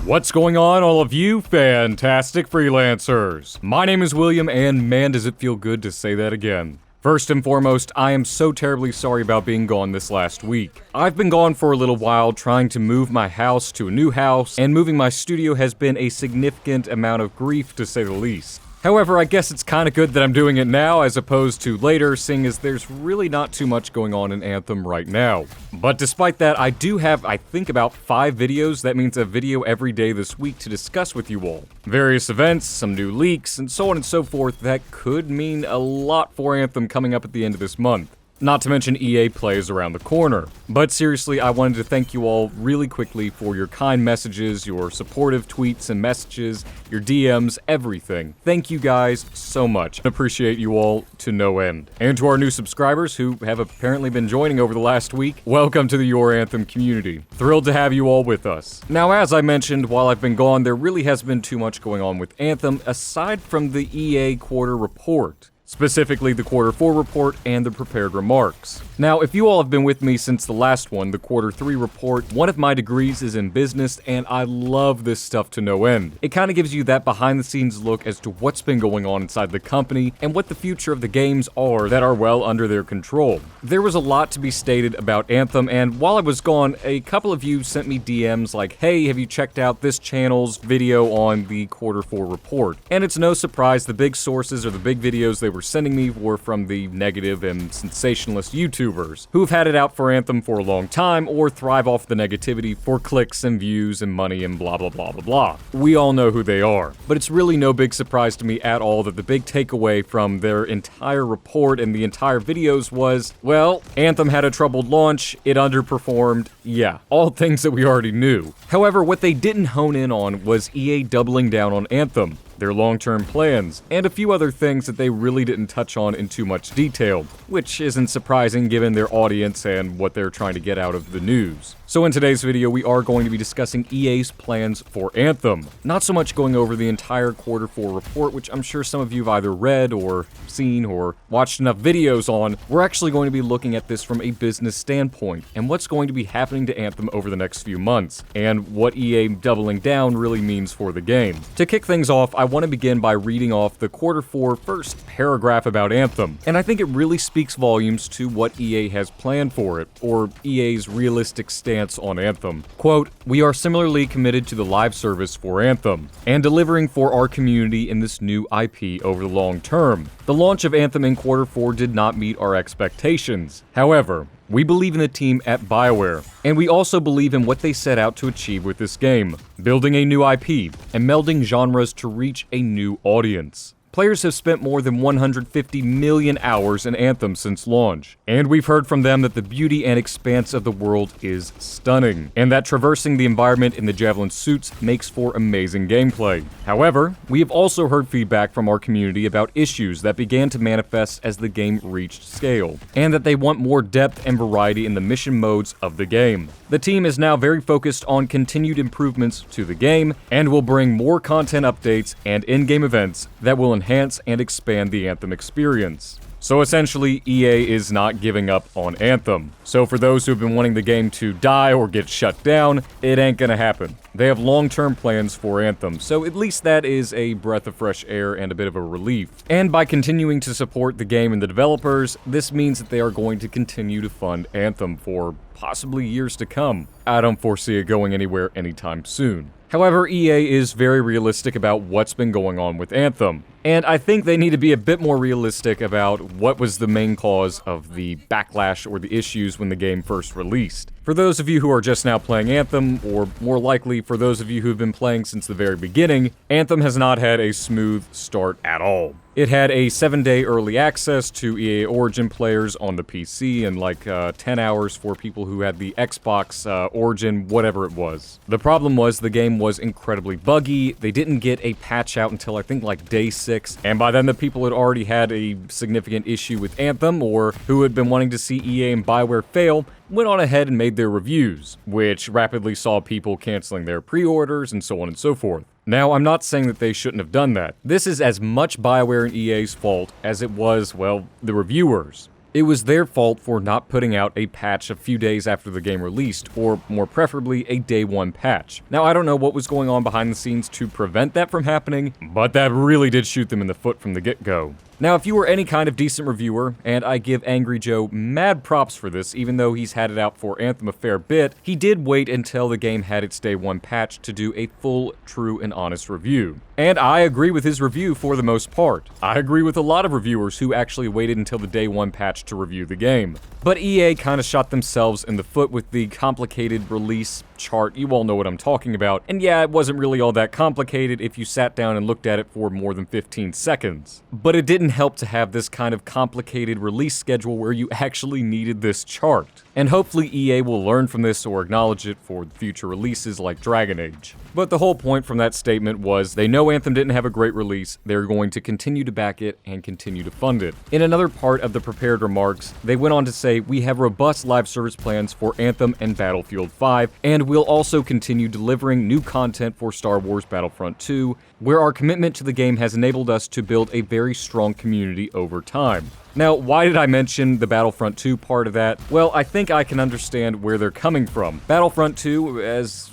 What's going on, all of you fantastic freelancers? My name is William, and man does it feel good to say that again. First and foremost, I am so terribly sorry about being gone this last week. I've been gone for a little while trying to move my house to a new house, and moving my studio has been a significant amount of grief to say the least. However, I guess it's kinda good that I'm doing it now as opposed to later, seeing as there's really not too much going on in Anthem right now. But despite that, I do have, I think, about 5 videos. That means a video every day this week to discuss with you all. Various events, some new leaks, and so on and so forth that could mean a lot for Anthem coming up at the end of this month. Not to mention EA Play is around the corner. But seriously, I wanted to thank you all really quickly for your kind messages, your supportive tweets and messages, your DMs, everything. Thank you guys so much. Appreciate you all to no end. And to our new subscribers who have apparently been joining over the last week, welcome to the Your Anthem community. Thrilled to have you all with us. Now, as I mentioned, while I've been gone, there really hasn't been too much going on with Anthem aside from the EA quarter report. Specifically the Quarter 4 report and the prepared remarks. Now, if you all have been with me since the last one, the Quarter 3 report, one of my degrees is in business, and I love this stuff to no end. It kind of gives you that behind-the-scenes look as to what's been going on inside the company, and what the future of the games are that are well under their control. There was a lot to be stated about Anthem, and while I was gone, a couple of you sent me DMs like, hey, have you checked out this channel's video on the Quarter 4 report? And it's no surprise the big sources or the big videos they were sending me were from the negative and sensationalist YouTubers who've had it out for Anthem for a long time or thrive off the negativity for clicks and views and money and blah blah blah blah blah. We all know who they are, but it's really no big surprise to me at all that the big takeaway from their entire report and the entire videos was, well, Anthem had a troubled launch, it underperformed, yeah, all things that we already knew. However, what they didn't hone in on was EA doubling down on Anthem, their long-term plans, and a few other things that they really didn't touch on in too much detail, which isn't surprising given their audience and what they're trying to get out of the news. So in today's video, we are going to be discussing EA's plans for Anthem. Not so much going over the entire Quarter 4 report, which I'm sure some of you have either read or seen or watched enough videos on. We're actually going to be looking at this from a business standpoint, and what's going to be happening to Anthem over the next few months, and what EA doubling down really means for the game. To kick things off, I want to begin by reading off the Quarter 4 first paragraph about Anthem, and I think it really speaks volumes to what EA has planned for it, or EA's realistic stance on Anthem. Quote, "We are similarly committed to the live service for Anthem, and delivering for our community in this new IP over the long term. The launch of Anthem in Quarter 4 did not meet our expectations. However, we believe in the team at BioWare, and we also believe in what they set out to achieve with this game, building a new IP, and melding genres to reach a new audience. Players have spent more than 150 million hours in Anthem since launch, and we've heard from them that the beauty and expanse of the world is stunning, and that traversing the environment in the Javelin suits makes for amazing gameplay. However, we have also heard feedback from our community about issues that began to manifest as the game reached scale, and that they want more depth and variety in the mission modes of the game. The team is now very focused on continued improvements to the game, and will bring more content updates and in-game events that will enhance and expand the Anthem experience. So essentially, EA is not giving up on Anthem. So for those who have been wanting the game to die or get shut down, it ain't gonna happen. They have long-term plans for Anthem, so at least that is a breath of fresh air and a bit of a relief. And by continuing to support the game and the developers, this means that they are going to continue to fund Anthem for possibly years to come. I don't foresee it going anywhere anytime soon. However, EA is very realistic about what's been going on with Anthem, and I think they need to be a bit more realistic about what was the main cause of the backlash or the issues when the game first released. For those of you who are just now playing Anthem, or more likely for those of you who've been playing since the very beginning, Anthem has not had a smooth start at all. It had a 7-day early access to EA Origin players on the PC and like 10 hours for people who had the Xbox Origin, whatever it was. The problem was the game was incredibly buggy. They didn't get a patch out until I think like day 6, and by then the people had already had a significant issue with Anthem, or who had been wanting to see EA and BioWare fail, went on ahead and made their reviews, which rapidly saw people canceling their pre-orders and so on and so forth. Now, I'm not saying that they shouldn't have done that. This is as much BioWare and EA's fault as it was, well, the reviewers. It was their fault for not putting out a patch a few days after the game released, or more preferably, a day one patch. Now, I don't know what was going on behind the scenes to prevent that from happening, but that really did shoot them in the foot from the get-go. Now, if you were any kind of decent reviewer, and I give Angry Joe mad props for this, even though he's had it out for Anthem a fair bit, he did wait until the game had its day one patch to do a full, true, and honest review. And I agree with his review for the most part. I agree with a lot of reviewers who actually waited until the day one patch to review the game. But EA kind of shot themselves in the foot with the complicated release chart. You all know what I'm talking about. And yeah, it wasn't really all that complicated if you sat down and looked at it for more than 15 seconds. But it didn't help to have this kind of complicated release schedule where you actually needed this chart. And hopefully EA will learn from this or acknowledge it for future releases like Dragon Age. But the whole point from that statement was they know Anthem didn't have a great release, they're going to continue to back it and continue to fund it. In another part of the prepared remarks, they went on to say, "We have robust live service plans for Anthem and Battlefield 5, and we'll also continue delivering new content for Star Wars Battlefront II, where our commitment to the game has enabled us to build a very strong community over time." Now, why did I mention the Battlefront 2 part of that? Well, I think I can understand where they're coming from. Battlefront 2, as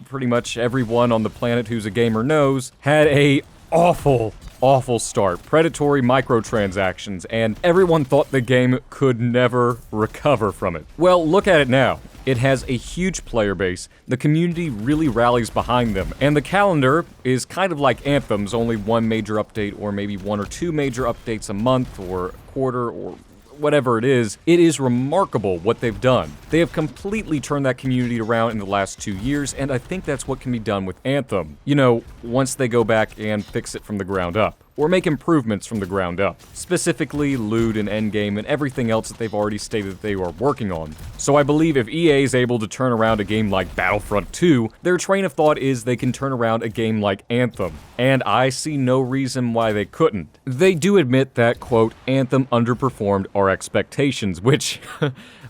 pretty much everyone on the planet who's a gamer knows, had a awful start. Predatory microtransactions, and everyone thought the game could never recover from it. Well, look at it now. It has a huge player base, the community really rallies behind them, and the calendar is kind of like Anthem's, only one major update or maybe one or two major updates a month or a quarter or whatever it is remarkable what they've done. They have completely turned that community around in the last 2 years, and I think that's what can be done with Anthem. You know, once they go back and fix it from the ground up. Or make improvements from the ground up. Specifically, loot and endgame and everything else that they've already stated that they are working on. So I believe if EA is able to turn around a game like Battlefront 2, their train of thought is they can turn around a game like Anthem. And I see no reason why they couldn't. They do admit that, quote, Anthem underperformed our expectations, which...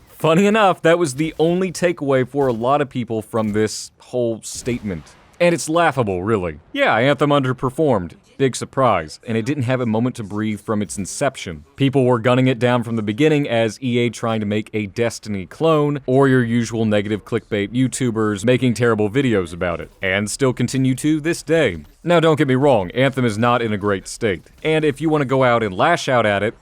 funny enough, that was the only takeaway for a lot of people from this whole statement. And it's laughable, really. Yeah, Anthem underperformed. Big surprise. And it didn't have a moment to breathe from its inception. People were gunning it down from the beginning as EA trying to make a Destiny clone, or your usual negative clickbait YouTubers making terrible videos about it. And still continue to this day. Now don't get me wrong, Anthem is not in a great state. And if you want to go out and lash out at it,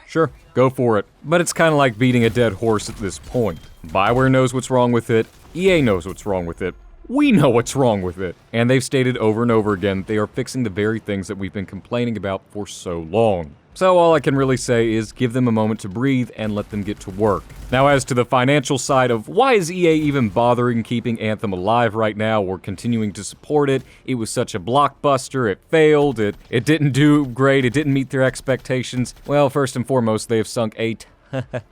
sure, go for it. But it's kind of like beating a dead horse at this point. BioWare knows what's wrong with it, EA knows what's wrong with it. We know what's wrong with it. And they've stated over and over again they are fixing the very things that we've been complaining about for so long. So all I can really say is give them a moment to breathe and let them get to work. Now as to the financial side of why is EA even bothering keeping Anthem alive right now or continuing to support it? It was such a blockbuster, it failed, it didn't do great, it didn't meet their expectations. Well, first and foremost, they have sunk a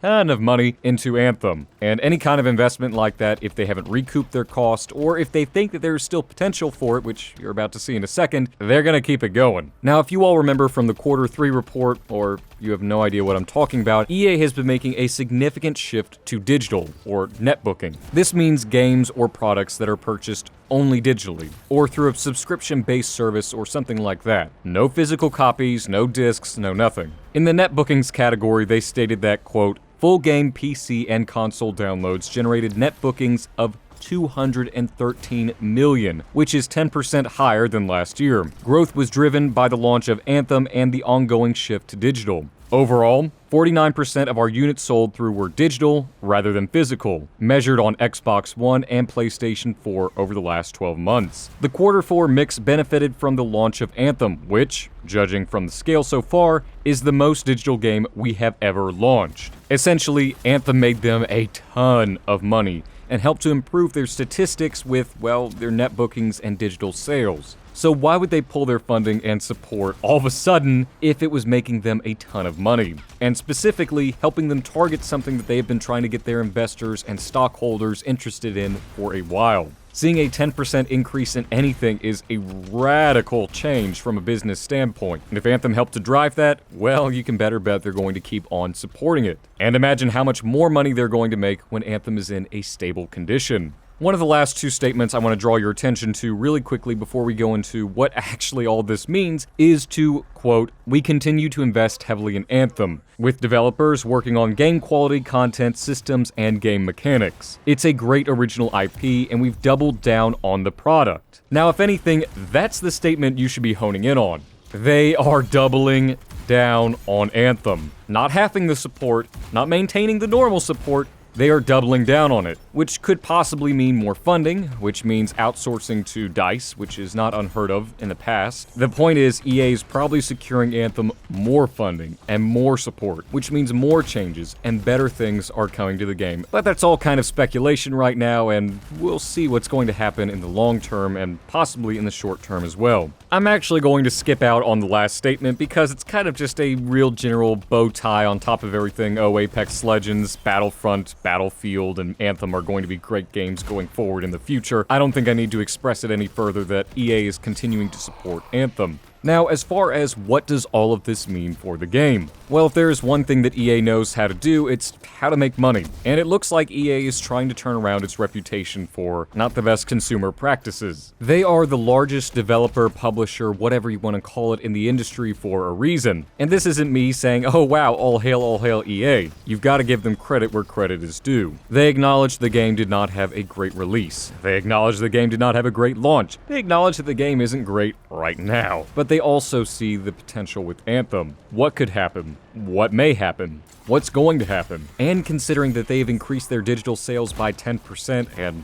ton of money into Anthem. And any kind of investment like that, if they haven't recouped their cost, or if they think that there's still potential for it, which you're about to see in a second, they're gonna keep it going. Now, if you all remember from the Q3 report, or you have no idea what I'm talking about, EA has been making a significant shift to digital, or net booking. This means games or products that are purchased only digitally, or through a subscription-based service or something like that. No physical copies, no discs, no nothing. In the net bookings category, they stated that, quote, full game PC and console downloads generated net bookings of 213 million, which is 10% higher than last year. Growth was driven by the launch of Anthem and the ongoing shift to digital. Overall, 49% of our units sold through were digital rather than physical, measured on Xbox One and PlayStation 4 over the last 12 months. The Q4 mix benefited from the launch of Anthem, which, judging from the scale so far, is the most digital game we have ever launched. Essentially, Anthem made them a ton of money and helped to improve their statistics with, well, their net bookings and digital sales. So why would they pull their funding and support all of a sudden if it was making them a ton of money? And specifically, helping them target something that they have been trying to get their investors and stockholders interested in for a while. Seeing a 10% increase in anything is a radical change from a business standpoint. And if Anthem helped to drive that, well, you can better bet they're going to keep on supporting it. And imagine how much more money they're going to make when Anthem is in a stable condition. One of the last two statements I want to draw your attention to really quickly before we go into what actually all this means is to, quote, "We continue to invest heavily in Anthem, with developers working on game quality, content, systems, and game mechanics. It's a great original IP, and we've doubled down on the product." Now, if anything, that's the statement you should be honing in on. They are doubling down on Anthem. Not halving the support, not maintaining the normal support, they are doubling down on it, which could possibly mean more funding, which means outsourcing to DICE, which is not unheard of in the past. The point is, EA is probably securing Anthem more funding and more support, which means more changes and better things are coming to the game. But that's all kind of speculation right now, and we'll see what's going to happen in the long term and possibly in the short term as well. I'm actually going to skip out on the last statement because it's kind of just a real general bow tie on top of everything. Oh, Apex Legends, Battlefront, Battlefield, and Anthem are going to be great games going forward in the future. I don't think I need to express it any further that EA is continuing to support Anthem. Now, as far as what does all of this mean for the game? Well, if there is one thing that EA knows how to do, it's how to make money. And it looks like EA is trying to turn around its reputation for not the best consumer practices. They are the largest developer, publisher, whatever you want to call it in the industry for a reason. And this isn't me saying, oh wow, all hail EA. You've got to give them credit where credit is due. They acknowledge the game did not have a great release. They acknowledge the game did not have a great launch. They acknowledge that the game isn't great right now. But they also see the potential with Anthem. What could happen? What may happen? What's going to happen? And considering that they've increased their digital sales by 10% and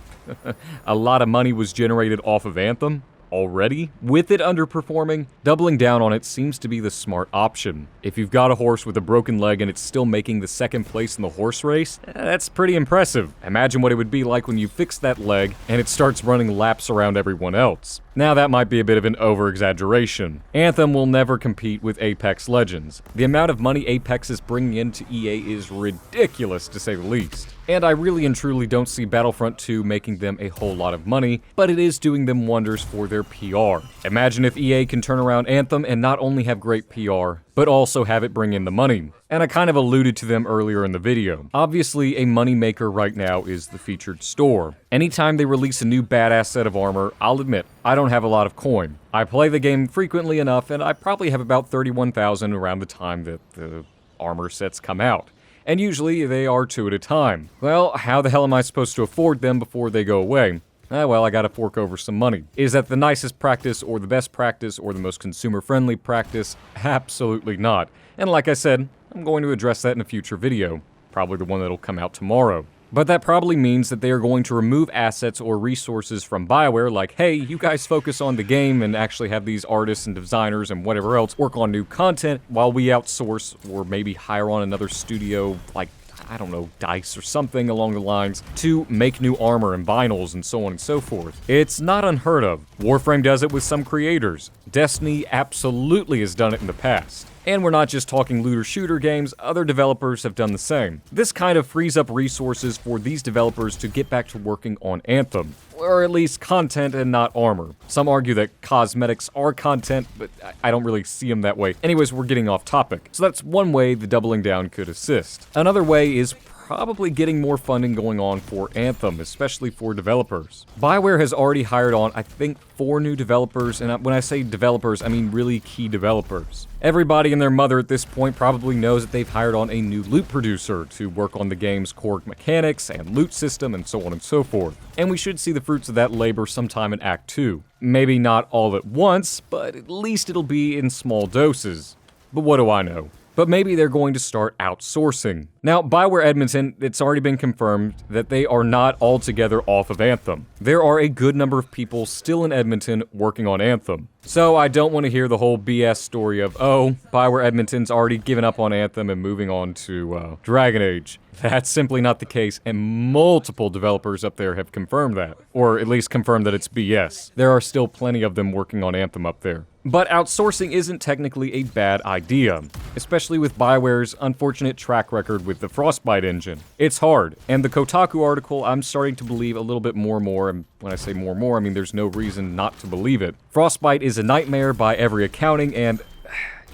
a lot of money was generated off of Anthem already, with it underperforming, doubling down on it seems to be the smart option. If you've got a horse with a broken leg and it's still making the second place in the horse race, that's pretty impressive. Imagine what it would be like when you fix that leg and it starts running laps around everyone else. Now that might be a bit of an over-exaggeration. Anthem will never compete with Apex Legends. The amount of money Apex is bringing into EA is ridiculous to say the least. And I really and truly don't see Battlefront 2 making them a whole lot of money, but it is doing them wonders for their PR. Imagine if EA can turn around Anthem and not only have great PR, but also have it bring in the money. And I kind of alluded to them earlier in the video. Obviously, a moneymaker right now is the featured store. Anytime they release a new badass set of armor, I'll admit, I don't have a lot of coin. I play the game frequently enough, and I probably have about 31,000 around the time that the armor sets come out. And usually they are 2 at a time. Well, how the hell am I supposed to afford them before they go away? Well, I gotta fork over some money. Is that the nicest practice, or the best practice, or the most consumer-friendly practice? Absolutely not. And like I said, I'm going to address that in a future video. Probably the one that'll come out tomorrow. But that probably means that they are going to remove assets or resources from BioWare, like, hey, you guys focus on the game and actually have these artists and designers and whatever else work on new content while we outsource or maybe hire on another studio like, I don't know, DICE or something along the lines to make new armor and vinyls and so on and so forth. It's not unheard of. Warframe does it with some creators. Destiny absolutely has done it in the past. And we're not just talking looter-shooter games, other developers have done the same. This kind of frees up resources for these developers to get back to working on Anthem, or at least content and not armor. Some argue that cosmetics are content, but I don't really see them that way. Anyways, we're getting off topic. So that's one way the doubling down could assist. Another way is probably getting more funding going on for Anthem, especially for developers. BioWare has already hired on, I think, 4 new developers, and when I say developers, I mean really key developers. Everybody and their mother at this point probably knows that they've hired on a new loot producer to work on the game's core mechanics and loot system and so on and so forth. And we should see the fruits of that labor sometime in Act 2. Maybe not all at once, but at least it'll be in small doses. But what do I know? But maybe they're going to start outsourcing. Now, BioWare Edmonton, it's already been confirmed that they are not altogether off of Anthem. There are a good number of people still in Edmonton working on Anthem. So I don't want to hear the whole BS story of, oh, BioWare Edmonton's already given up on Anthem and moving on to Dragon Age. That's simply not the case, and multiple developers up there have confirmed that. Or at least confirmed that it's BS. There are still plenty of them working on Anthem up there. But outsourcing isn't technically a bad idea, especially with BioWare's unfortunate track record with the Frostbite engine. It's hard, and the Kotaku article, I'm starting to believe a little bit more, and when I say more, I mean there's no reason not to believe it. Frostbite is a nightmare by every accounting, and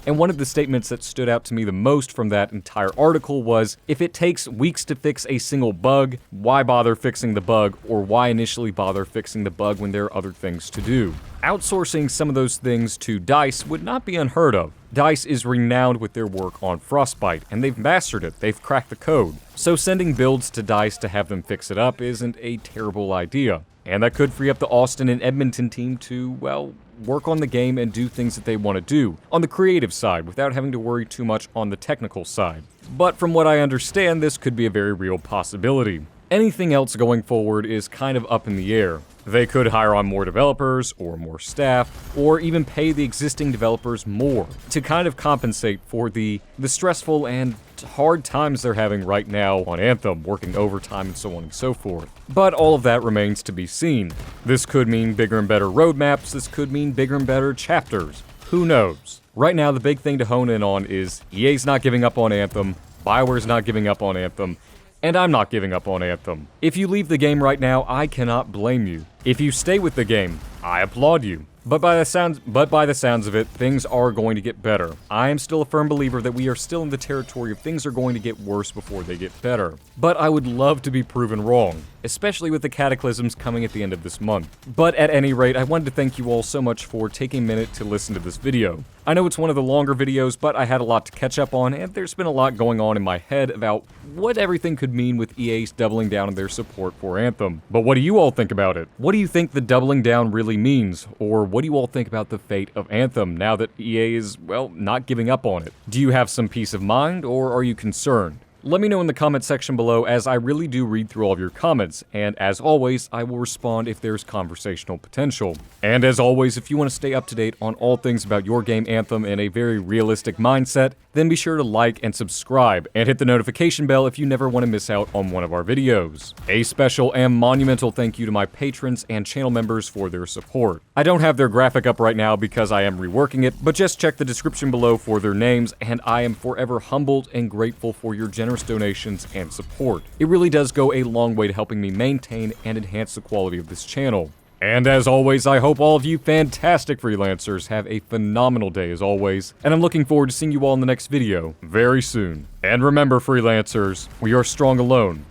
And one of the statements that stood out to me the most from that entire article was, if it takes weeks to fix a single bug, why bother fixing the bug, or why initially bother fixing the bug when there are other things to do? Outsourcing some of those things to DICE would not be unheard of. DICE is renowned with their work on Frostbite, and they've mastered it, they've cracked the code. So sending builds to DICE to have them fix it up isn't a terrible idea. And that could free up the Austin and Edmonton team to, well, work on the game and do things that they want to do on the creative side without having to worry too much on the technical side. But from what I understand, this could be a very real possibility. Anything else going forward is kind of up in the air. They could hire on more developers, or more staff, or even pay the existing developers more to kind of compensate for the stressful and hard times they're having right now on Anthem, working overtime and so on and so forth. But all of that remains to be seen. This could mean bigger and better roadmaps, this could mean bigger and better chapters. Who knows? Right now, the big thing to hone in on is EA's not giving up on Anthem, BioWare's not giving up on Anthem, and I'm not giving up on Anthem. If you leave the game right now, I cannot blame you. If you stay with the game, I applaud you. But by the sounds of it, things are going to get better. I am still a firm believer that we are still in the territory of things are going to get worse before they get better. But I would love to be proven wrong, especially with the cataclysms coming at the end of this month. But at any rate, I wanted to thank you all so much for taking a minute to listen to this video. I know it's one of the longer videos, but I had a lot to catch up on, and there's been a lot going on in my head about what everything could mean with EA's doubling down on their support for Anthem. But what do you all think about it? What do you think the doubling down really means? Or what do you all think about the fate of Anthem now that EA is, well, not giving up on it? Do you have some peace of mind, or are you concerned? Let me know in the comment section below, as I really do read through all of your comments, and as always, I will respond if there's conversational potential. And as always, if you want to stay up to date on all things about your game Anthem in a very realistic mindset, then be sure to like and subscribe, and hit the notification bell if you never want to miss out on one of our videos. A special and monumental thank you to my patrons and channel members for their support. I don't have their graphic up right now because I am reworking it, but just check the description below for their names, and I am forever humbled and grateful for your generous donations and support. It really does go a long way to helping me maintain and enhance the quality of this channel. And as always, I hope all of you fantastic freelancers have a phenomenal day as always, and I'm looking forward to seeing you all in the next video very soon. And remember, freelancers, we are strong alone,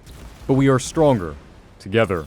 but we are stronger together.